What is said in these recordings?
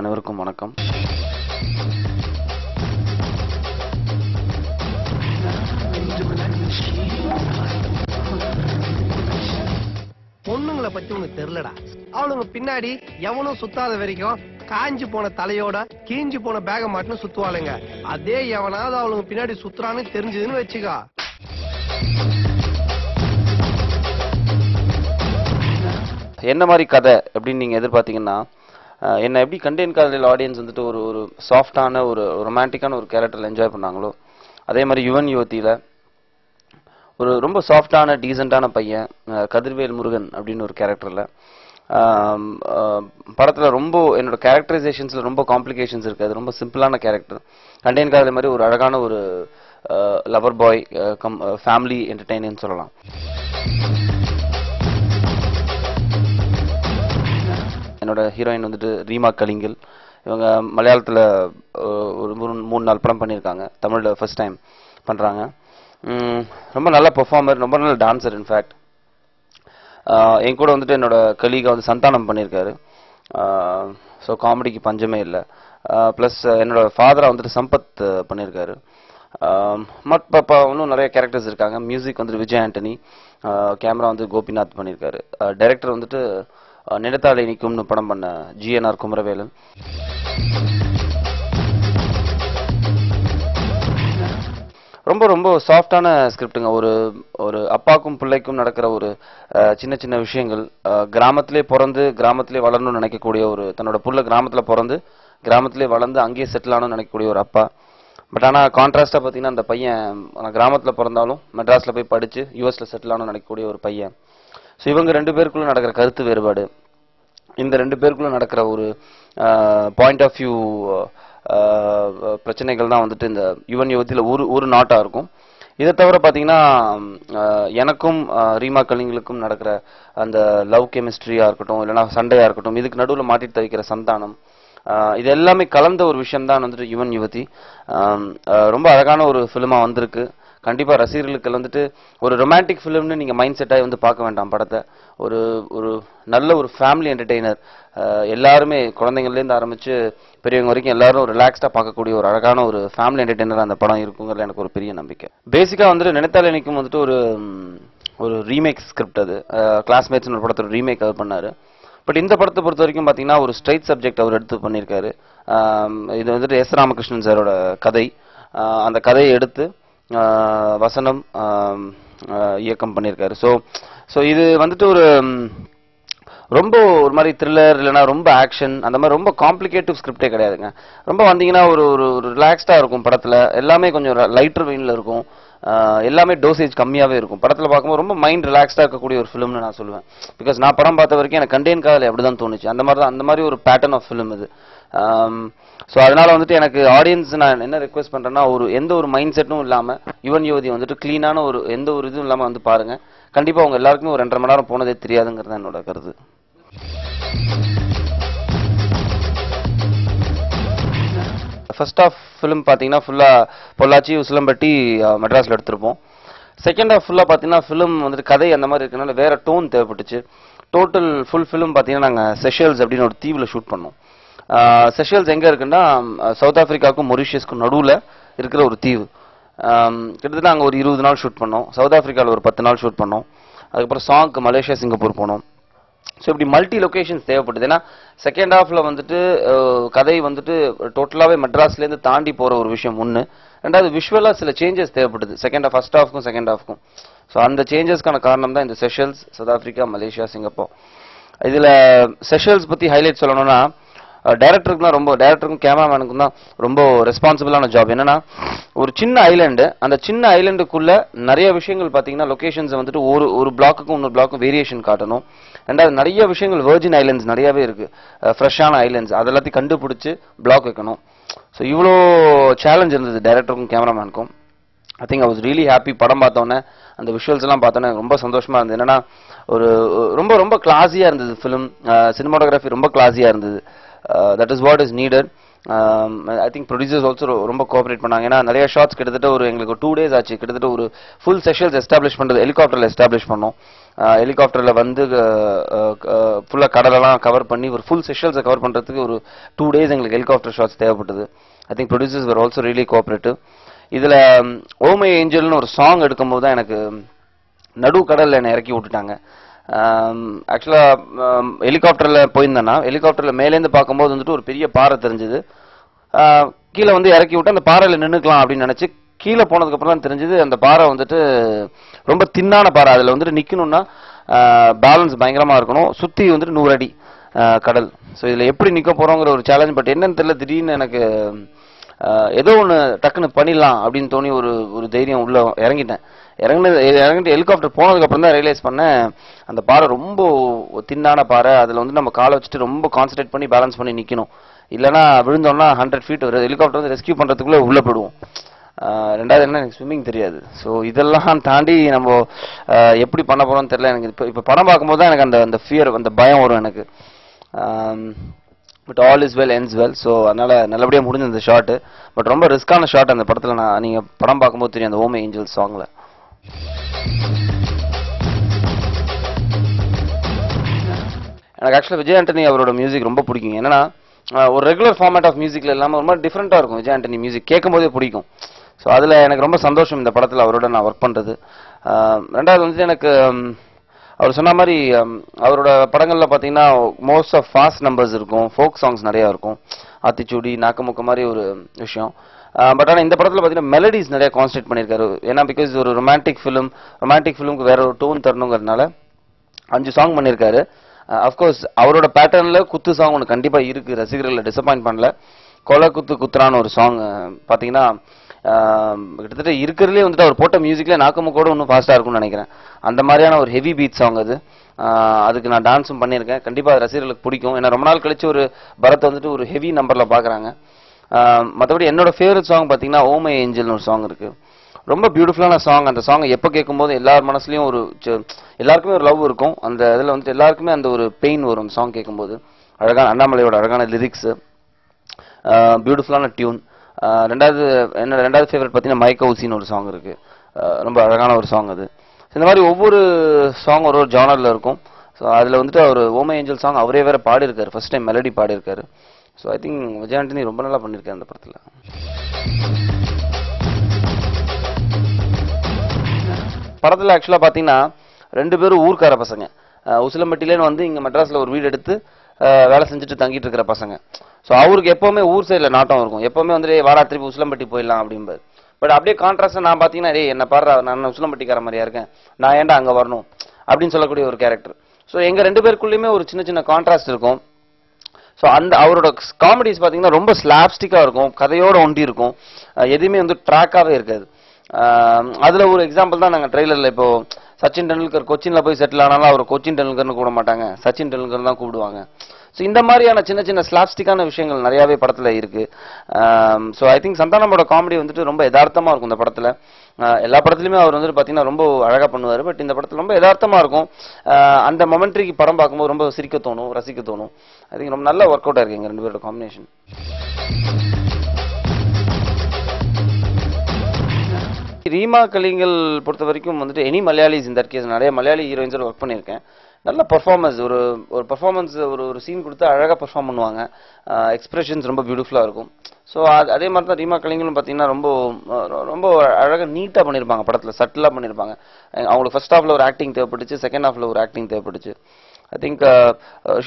அனைவருக்கும் வணக்கம். பொண்ணுங்களை பத்தி உனக்கு தெரியலடா. அவளுங்க பின்னாடி எவனும் சுத்தாத வரைக்கும் காஞ்சி போன தலையோட கிழிஞ்சு போன பேக மாட்டுன்னு சுத்துவாளுங்க. அதே எவனாவது அவளுங்க பின்னாடி சுத்துறான்னு தெரிஞ்சதுன்னு வச்சுக்கா. என்ன மாதிரி கதை அப்படின்னு நீங்க எதிர்பார்த்தீங்கன்னா, என்ன எப்படி கண்டென்ட் காதலில் ஆடியன்ஸ் வந்துட்டு ஒரு ஒரு சாஃப்டான ஒரு ரொமான்டிக்கான ஒரு கேரக்டரில் என்ஜாய் பண்ணாங்களோ, அதே மாதிரி யுவன் யுவதியில் ஒரு ரொம்ப சாஃப்டான டீசெண்டான பையன் கதிர்வேல் முருகன் அப்படின்னு ஒரு கேரக்டரில் படத்தில் ரொம்ப என்னோட கேரக்டரைசேஷன்ஸில் ரொம்ப காம்ப்ளிகேஷன்ஸ் இருக்குது. அது ரொம்ப சிம்பிளான கேரக்டர். கண்டென்ட் காதல் மாதிரி ஒரு அழகான ஒரு லவர் பாய் ஃபேமிலி என்டர்டெய்னர்னு சொல்லலாம். என்னோட ஹீரோயின் வந்துட்டு ரீமா கலிங்கல். இவங்க மலையாளத்தில் ஒரு 3-4 படம் பண்ணியிருக்காங்க. தமிழில் ஃபர்ஸ்ட் டைம் பண்ணுறாங்க. ரொம்ப நல்ல பெர்ஃபார்மர், ரொம்ப நல்ல டான்சர். இன்ஃபேக்ட் என் கூட வந்துட்டு என்னோட கலீகா வந்து சந்தானம் பண்ணியிருக்காரு. ஸோ காமெடிக்கு பஞ்சமே இல்லை. ப்ளஸ் என்னோட ஃபாதரா வந்துட்டு சம்பத் பண்ணியிருக்காரு. இன்னும் நிறைய கேரக்டர்ஸ் இருக்காங்க. மியூசிக் வந்துட்டு விஜய் ஆண்டனி, கேமரா வந்து கோபிநாத் பண்ணியிருக்காரு. டைரக்டர் வந்துட்டு நினைத்தாலே நிக்கும்னு படம் பண்ண GNR குமரவேலன். ரொம்ப ரொம்ப சாஃப்டான ஸ்கிரிப்டுங்க. ஒரு ஒரு அப்பாக்கும் பிள்ளைக்கும் நடக்கிற ஒரு சின்ன சின்ன விஷயங்கள். கிராமத்திலே பிறந்து கிராமத்திலே வளரணும்னு நினைக்கக்கூடிய ஒரு, தன்னோட புள்ள கிராமத்தில் பிறந்து கிராமத்திலே வளர்ந்து அங்கேயே செட்டில் ஆகணும்னு நினைக்கக்கூடிய ஒரு அப்பா. பட் ஆனால் கான்ட்ராஸ்டாக பார்த்தீங்கன்னா அந்த பையன் கிராமத்தில் பிறந்தாலும் மெட்ராஸில் போய் படித்து US செட்டில் ஆகணும்னு நினைக்கக்கூடிய ஒரு பையன். ஸோ இவங்க 2 பேருக்குள்ள நடக்கிற கருத்து வேறுபாடு, இந்த 2 பேருக்குள்ள நடக்கிற ஒரு பாயிண்ட் ஆஃப் வியூ பிரச்சனைகள் தான் வந்துட்டு இந்த யுவன் யுவதியில் ஒரு நாட்டாக இருக்கும். இதை தவிர பார்த்தீங்கன்னா எனக்கும் ரீமா கலிங்களுக்கும் நடக்கிற அந்த லவ் கெமிஸ்ட்ரியாக இருக்கட்டும், இல்லைனா சண்டையாக இருக்கட்டும், இதுக்கு நடுவில் மாட்டிட்டு தவிக்கிற சந்தானம், இது எல்லாமே கலந்த ஒரு விஷயம் தான் வந்துட்டு யுவன் யுவதி. ரொம்ப அழகான ஒரு ஃபிலிமாக வந்திருக்கு. கண்டிப்பாக ரசிகர்களுக்கு வந்துட்டு ஒரு ரொமான்டிக் ஃபிலிம்னு நீங்கள் மைண்ட் செட்டாகி வந்து பார்க்க வேண்டாம் படத்தை. ஒரு ஒரு நல்ல ஒரு ஃபேமிலி என்டர்டெய்னர். எல்லாருமே குழந்தைங்கள்லேருந்து ஆரம்பித்து பெரியவங்க வரைக்கும் எல்லாரும் ரிலாக்ஸ்டாக பார்க்கக்கூடிய ஒரு அழகான ஒரு ஃபேமிலி என்டர்டெய்னர் அந்த படம் இருக்குங்கிறது எனக்கு ஒரு பெரிய நம்பிக்கை. பேசிக்காக வந்துட்டு நினைத்தாலே நிக்கும் வந்துட்டு ஒரு ரீமேக் ஸ்கிரிப்ட். அது கிளாஸ்மேட்ஸ்னு ஒரு படத்தோட ரீமேக் அவர் பண்ணார். பட் இந்த படத்தை பொறுத்த வரைக்கும் பார்த்தீங்கன்னா ஒரு ஸ்ட்ரைட் சப்ஜெக்ட் அவர் எடுத்து பண்ணியிருக்காரு. இது வந்துட்டு S. ராமகிருஷ்ணன் சாரோட கதை. அந்த கதையை எடுத்து வசனம் இயக்கம் பண்ணியிருக்காரு. ஸோ இது வந்துட்டு ரொம்ப ஒரு மாதிரி த்ரில்லர், இல்லைனா ரொம்ப ஆக்ஷன், அந்த மாதிரி ரொம்ப காம்ப்ளிகேட்டிவ் ஸ்கிரிப்டே கிடையாதுங்க. ரொம்ப வந்தீங்கன்னா ஒரு ஒரு ரிலாக்ஸ்டாக இருக்கும். படத்தில் எல்லாமே கொஞ்சம் லைட்டர் வெயினில் இருக்கும். எல்லாமே டோசேஜ் கம்மியாகவே இருக்கும். படத்தில் பார்க்கும்போது ரொம்ப மைண்ட் ரிலாக்ஸ்டாக இருக்கக்கூடிய ஒரு ஃபிலிம்னு நான் சொல்லுவேன். பிகாஸ் நான் படம் பார்த்த வரைக்கும் எனக்கு கண்டென்ட் காதல் அப்படி தான் தோணுச்சு. அந்த மாதிரி ஒரு பேட்டர்ன் ஆஃப் ஃபிலிம் இது. ஸோ அதனால வந்துட்டு எனக்கு ஆடியன்ஸ் நான் என்ன ரெக்வெஸ்ட் பண்ணுறேன்னா, எந்த ஒரு மைண்ட் செட்டும் இல்லாமல் யுவன் யுவதி வந்துட்டு க்ளீனான எந்த ஒரு இதுவும் இல்லாமல் வந்து பாருங்க. கண்டிப்பாக அவங்க எல்லாருக்குமே ஒரு 2.5 மணி நேரம் போனதே தெரியாதுங்கிறது என்னோட கருத்து. ஃபர்ஸ்ட் ஆஃப் ஃபிலிம் பார்த்தீங்கன்னா ஃபுல்லாக பொள்ளாச்சி, உசிலம்பட்டி, மெட்ராஸில் எடுத்திருப்போம். செகண்ட் ஆஃப் ஃபுல்லாக பார்த்தீங்கன்னா ஃபிலிம் வந்துட்டு கதை அந்த மாதிரி இருக்கனால வேற டோன் தேவைப்பட்டுச்சு. ஃபுல் ஃபிலிம் பார்த்தீங்கன்னா நாங்கள் செஷல்ஸ் அப்படின்னு ஒரு தீவில் ஷூட் பண்ணோம். செஷல்ஸ் எங்கே இருக்குன்னா சவுத் ஆஃப்ரிக்காவுக்கும் மொரிஷியஸ்க்கும் நடுவில் இருக்கிற ஒரு தீவு. கிட்டத்தட்ட அங்கே ஒரு 20 நாள் ஷூட் பண்ணோம். சவுத் ஆஃப்ரிக்காவில் ஒரு 10 நாள் ஷூட் பண்ணோம். அதுக்கப்புறம் சாங்க்கு மலேசியா, சிங்கப்பூர் போனோம். ஸோ இப்படி மல்டி லொக்கேஷன்ஸ் தேவைப்படுது. ஏன்னா செகண்ட் ஹாஃபில் வந்துட்டு கதை வந்துட்டு டோட்டலாகவே மெட்ராஸ்லேருந்து தாண்டி போகிற ஒரு விஷயம் ஒன்று. ரெண்டாவது விஷுவலாக சில சேஞ்சஸ் தேவைப்படுது ஃபர்ஸ்ட் ஹாஃப்க்கும் செகண்ட் ஹாஃப்க்கும். ஸோ அந்த சேஞ்சஸ்க்கான காரணம் தான் இந்த Seychelles, south Africa, Malaysia, Singapore. இதில் செஷல்ஸ் பற்றி ஹைலைட் சொல்லணும்னா, டைரக்டருக்கும் கேமராமேனுக்கும் தான் ரொம்ப ரெஸ்பான்சிபிளான ஜாப். என்னன்னா ஒரு சின்ன ஐலாண்டு, அந்த சின்ன ஐலாண்டுக்குள்ள நிறைய விஷயங்கள் பார்த்தீங்கன்னா லொகேஷன்ஸ் வந்துட்டு ஒரு பிளாக்குக்கும் இன்னொரு பிளாக்கும் வேரியேஷன் காட்டணும். ரெண்டாவது நிறைய விஷயங்கள் வெர்ஜின் ஐலாண்ட்ஸ் நிறையவே இருக்கு, ஃப்ரெஷ்ஷான ஐலாண்ட்ஸ், அதெல்லாத்தையும் கண்டுபிடிச்சு பிளாக் வைக்கணும். ஸோ இவ்வளோ சேலஞ்ச் இருந்தது டைரக்டருக்கும் கேமராமேனுக்கும். I think I was really happy. படம் பார்த்தோன்னே அந்த விஷுவல்ஸ் எல்லாம் பார்த்தோன்னே ரொம்ப சந்தோஷமா இருந்தது. என்னன்னா ரொம்ப ரொம்ப கிளாஸியா இருந்தது ஃபிலிம். சினிமாட்டோகிராஃபி ரொம்ப கிளாஸியா இருந்தது. That is what is needed. I think producers also ரொம்ப கோஆப்ரேட் பண்ணாங்க. ஏன்னா நிறைய ஷார்ட்ஸ் கிட்டத்தட்ட எங்களுக்கு 2 days ஆச்சு. கிட்டத்தட்ட ஒரு ஃபுல் செஷல்ஸ் எஸ்டாப்ளிஷ் பண்ணுறது, ஹெலிகாப்டரில் எஸ்டாப்ளிஷ் பண்ணோம். ஹெலிகாப்டரில் வந்து ஃபுல்லாக கடலெல்லாம் கவர் பண்ணி ஒரு ஃபுல் செஷல்ஸை கவர் பண்ணுறதுக்கு ஒரு 2 days எங்களுக்கு ஹெலிகாப்டர் ஷாட்ஸ் தேவைப்பட்டது. I think producers were also really cooperative. இதில் ஓ மை ஏஞ்சல்னு ஒரு சாங் எடுக்கும்போது தான் எனக்கு நடு கடலில் என்னை இறக்கி விட்டுட்டாங்க. ஆக்சுவலாக ஹெலிகாப்டரில் போயிருந்தேன்னா ஹெலிகாப்டரில் மேலேருந்து பார்க்கும்போது வந்துட்டு ஒரு பெரிய பாறை தெரிஞ்சுது. கீழே வந்து இறக்கி விட்டு அந்த பாறையில் நின்றுக்கலாம் அப்படின்னு நினச்சி கீழே போனதுக்கப்புறம் தான் தெரிஞ்சது அந்த பாறை வந்துட்டு ரொம்ப தின்னான பாறை. அதில் வந்துட்டு நிற்கணும்னா பேலன்ஸ் பயங்கரமாக இருக்கணும். சுற்றி வந்துட்டு 100 அடி கடல். ஸோ இதில் எப்படி நிற்க போகிறோங்கிற ஒரு சேலஞ்ச். பட் என்னன்னு தெரியல, திடீர்னு எனக்கு ஏதோ ஒன்று டக்குன்னு பண்ணிடலாம் அப்படின்னு தோணி ஒரு தைரியம் உள்ள இறங்கிட்டு ஹெலிகாப்டர் போனதுக்கப்புறம் தான் ரியலைஸ் பண்ணேன் அந்த பாறை ரொம்ப தின்னான பாறை. அதில் வந்து நம்ம காலை வச்சுட்டு ரொம்ப கான்சன்ட்ரேட் பண்ணி பேலன்ஸ் பண்ணி நிற்கணும். இல்லைனா விழுந்தோம்னா 100 feet வரும். ஹெலிகாப்டர் வந்து ரெஸ்கியூ பண்ணுறதுக்குள்ளே உள்ளே போயிடுவோம். ரெண்டாவது என்ன, எனக்கு ஸ்விம்மிங் தெரியாது. ஸோ இதெல்லாம் தாண்டி நம்ம எப்படி பண்ண போகிறோம்னு தெரியல. எனக்கு இப்போ படம் பார்க்கும்போது தான் எனக்கு அந்த ஃபியர், அந்த பயம் வரும் எனக்கு. But all is well ends well. So அதனால் நல்லபடியாக முடிஞ்ச அந்த ஷாட்டு. பட் ரொம்ப ரிஸ்கான ஷாட் அந்த படத்தில். நீங்கள் படம் பார்க்கும்போது தெரியும் அந்த ஓ மை ஏஞ்சல் சாங்கில். எனக்கு ஆக்சுவலாக விஜய் ஆண்டனி அவரோட மியூசிக் ரொம்ப பிடிக்கும். என்னன்னா ஒரு ரெகுலர் ஃபார்மேட் ஆஃப் மியூசிக்கில் இல்லாமல் ரொம்ப டிஃப்ரெண்ட்டாக இருக்கும். விஜய் ஆண்டனி மியூசிக் கேட்கும் போதே பிடிக்கும். ஸோ அதில் எனக்கு ரொம்ப சந்தோஷம் இந்த படத்தில் அவரோட நான் ஒர்க் பண்ணுறது. ரெண்டாவது வந்து எனக்கு அவர் சொன்ன மாதிரி அவரோட படங்களில் பார்த்தீங்கன்னா மோஸ்ட் ஆஃப் ஃபாஸ்ட் நம்பர்ஸ் இருக்கும், ஃபோக் சாங்ஸ் நிறையா இருக்கும், ஆத்திச்சூடி நாக்கமுக்க மாதிரி ஒரு விஷயம். பட் ஆனால் இந்த படத்தில் பார்த்தீங்கன்னா மெலடிஸ் நிறையா கான்சன்ட்ரேட் பண்ணியிருக்காரு. ஏன்னா பிகாஸ் ஒரு ரொமான்டிக் ஃபிலிமுக்கு வேற ஒரு டோன் தரணுங்கிறதுனால 5 சாங் பண்ணியிருக்காரு. அஃப்கோர்ஸ் அவரோட பேட்டர்னில் குத்து சாங் ஒன்று கண்டிப்பாக இருக்குது, ரசிகர்களை டிசப்பாயிண்ட் பண்ணல. கொலை குத்துறான ஒரு சாங் பார்த்தீங்கன்னா கிட்டத்தட்ட இருக்கிறதுலே வந்துட்டு அவர் போட்ட மியூசிக்ல நாக்கமுக்கோட இன்னும் ஃபாஸ்ட்டாக இருக்கும்னு நினைக்கிறேன். அந்த மாதிரியான ஒரு ஹெவி பீட் சாங் அது. அதுக்கு நான் டான்ஸும் பண்ணியிருக்கேன். கண்டிப்பாக ரசிகர்களுக்கு பிடிக்கும். ஏன்னா ரொம்ப நாள் கழிச்சு ஒரு பரத் வந்துட்டு ஒரு ஹெவி நம்பரில் பார்க்குறாங்க. மற்றபடி என்னோட ஃபேவரட் சாங் பார்த்தீங்கன்னா ஓ மை ஏஞ்சல்னு ஒரு சாங் இருக்குது. ரொம்ப பியூட்டிஃபுல்லான சாங். அந்த சாங் எப்போ கேட்கும்போது எல்லார் மனசுலையும் எல்லாருக்குமே ஒரு லவ் இருக்கும். அந்த இதில் வந்துட்டு எல்லாருக்குமே அந்த ஒரு பெயின் வரும் அந்த சாங் கேட்கும்போது. அழகான அண்ணாமலையோட அழகான லிரிக்ஸு, பியூட்டிஃபுல்லான டியூன். ரெண்டாவது ஃபேவரட் பார்த்தீங்கன்னா மைக்க ஊசின்னு ஒரு சாங் இருக்குது. ரொம்ப அழகான ஒரு சாங் அது. இந்த மாதிரி ஒவ்வொரு சாங் ஒரு ஜானரில் இருக்கும். ஸோ அதில் வந்துட்டு அவர் ஓ மை ஏஞ்சல் சாங் அவரே வேற பாடியிருக்காரு, ஃபர்ஸ்ட் டைம் மெலடி பாடியிருக்காரு. So I think Vijay Antony ரொம்ப நல்லா பண்ணியிருக்காரு அந்த படத்தில். படத்தில் ஆக்சுவலாக பார்த்தீங்கன்னா 2 பேரும் ஊர்க்கார பசங்க. உசிலம்பட்டிலேன்னு வந்து இங்கே மெட்ராஸில் ஒரு வீடு எடுத்து வேலை செஞ்சுட்டு தங்கிட்டு இருக்கிற பசங்க. ஸோ அவருக்கு எப்போவுமே ஊர் சைடில் நாட்டம் இருக்கும். எப்போவுமே வந்து வாடா திருப்பி உசிலம்பட்டி போயிடலாம் அப்படிம்பாரு. பட் அப்படியே கான்ட்ராஸ்டாக நான் பார்த்தீங்கன்னா என்ன பாடுறா, நான் உசிலம்பட்டிக்கார மாதிரியா இருக்கேன், நான் ஏன்டா அங்கே வரணும் அப்படின்னு சொல்லக்கூடிய ஒரு கேரக்டர். ஸோ எங்கள் 2 பேருக்குள்ளேயுமே ஒரு சின்ன கான்ட்ராஸ்ட் இருக்கும். ஸோ அவரோட காமெடிஸ் பார்த்தீங்கன்னா ரொம்ப ஸ்லாப்ஸ்டிக்காக இருக்கும், கதையோட ஒண்டி இருக்கும், எதுவுமே வந்து ட்ராக்காகவே இருக்காது. அதில் ஒரு எக்ஸாம்பிள் தான் நாங்கள் ட்ரெய்லரில் இப்போ சச்சின் டெண்டுல்கர் கொச்சினில் போய் செட்டில் ஆனாலும் அவர் கொச்சின் டெண்டுல்கர்னு கூப்பிட மாட்டாங்க, சச்சின் டெண்டுல்கர் தான் கூப்பிடுவாங்க. ஸோ இந்த மாதிரியான சின்ன ஸ்லாப்ஸ்டிக்கான விஷயங்கள் நிறையாவே படத்தில் இருக்குது. ஸோ ஐ திங்க் சந்தானமோட காமெடி வந்துட்டு ரொம்ப யதார்த்தமாக இருக்கும் இந்த படத்தில். எல்லா படத்துலையுமே அவர் வந்துட்டு பார்த்தீங்கன்னா ரொம்ப அழகாக பண்ணுவார். பட் இந்த படத்தில் ரொம்ப யதார்த்தமாக இருக்கும். அந்த மொமெண்ட்ரிக்கு படம் பார்க்கும்போது ரொம்ப சிரிக்க தோணும், ரசிக்க தோணும். ஐ திங்க் ரொம்ப நல்ல ஒர்க் அவுட்டாக இருக்கு எங்கள் 2 பேரோட காம்பினேஷன். ரீமா கலிங்கல் பொறுத்த வரைக்கும் வந்துட்டு எனி மலையாளிஸ் இந்த கேஸ் நிறைய மலையாளி ஹீரோயின்ஸோட ஒர்க் பண்ணியிருக்கேன். நல்ல பர்ஃபார்மன்ஸ், ஒரு பர்ஃபார்மன்ஸ் ஒரு சீன் கொடுத்து அழகாக பர்ஃபார்ம் பண்ணுவாங்க. எக்ஸ்பிரஷன்ஸ் ரொம்ப பியூட்டிஃபுல்லாக இருக்கும். ஸோ அதே மாதிரி தான் ரீமா கலிங்கலும் பார்த்தீங்கன்னா ரொம்ப அழகாக நீட்டாக பண்ணியிருப்பாங்க. படத்தில் சட்டிலாக பண்ணியிருப்பாங்க. அவங்களுக்கு ஃபர்ஸ்ட் ஹாஃபில் ஒரு ஆக்டிங் தேவைப்பட்டுச்சு, செகண்ட் ஹாஃபில் ஒரு ஆக்டிங் தேவைப்பட்டுச்சு. I think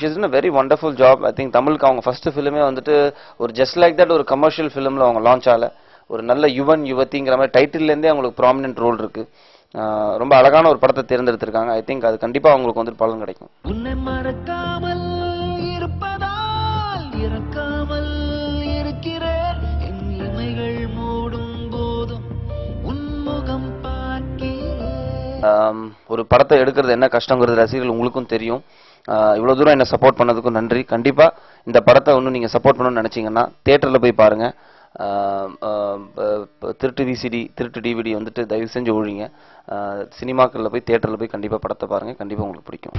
she is in a very wonderful job. I think தமிழுக்கு அவங்க ஃபர்ஸ்ட் ஃபிலிமே வந்துட்டு ஒரு ஜஸ்ட் லைக் தட் ஒரு கமர்ஷியல் ஃபிலிமில் அவங்க லான்ச் ஆகல. ஒரு நல்ல யுவத்திங்கிற மாதிரி டைட்டில்லேருந்தே அவங்களுக்கு ப்ராமினன்ட் ரோல் இருக்கு. ரொம்ப அழகான ஒரு படத்தை தேர்ந்தெடுத்திருக்காங்க. ஐ திங்க் அது கண்டிப்பா அவங்களுக்கு வந்து பலன் கிடைக்கும். உன்னை மறக்காமல் இருப்பதால் இறக்காமல் இருக்கிறேன், என் இமைகள் மூடும் போதும் உன்முகம் பார்க்கிறேன். ஒரு படத்தை எடுக்கிறது என்ன கஷ்டங்கிறது ரசிகர்கள் உங்களுக்கும் தெரியும். இவ்வளவு தூரம் என்ன சப்போர்ட் பண்ணதுக்கும் நன்றி. கண்டிப்பா இந்த படத்தை ஒன்றும் நீங்க சப்போர்ட் பண்ணணும்னு நினைச்சீங்கன்னா தியேட்டர்ல போய் பாருங்க. திருட்டு விசிடி, திருட்டு டிவிடி வந்துட்டு தயவு செஞ்சு ஒழிங்க. சினிமாக்களில் போய் தியேட்டரில் போய் கண்டிப்பாக படத்தை பாருங்கள், கண்டிப்பாக உங்களுக்கு பிடிக்கும்.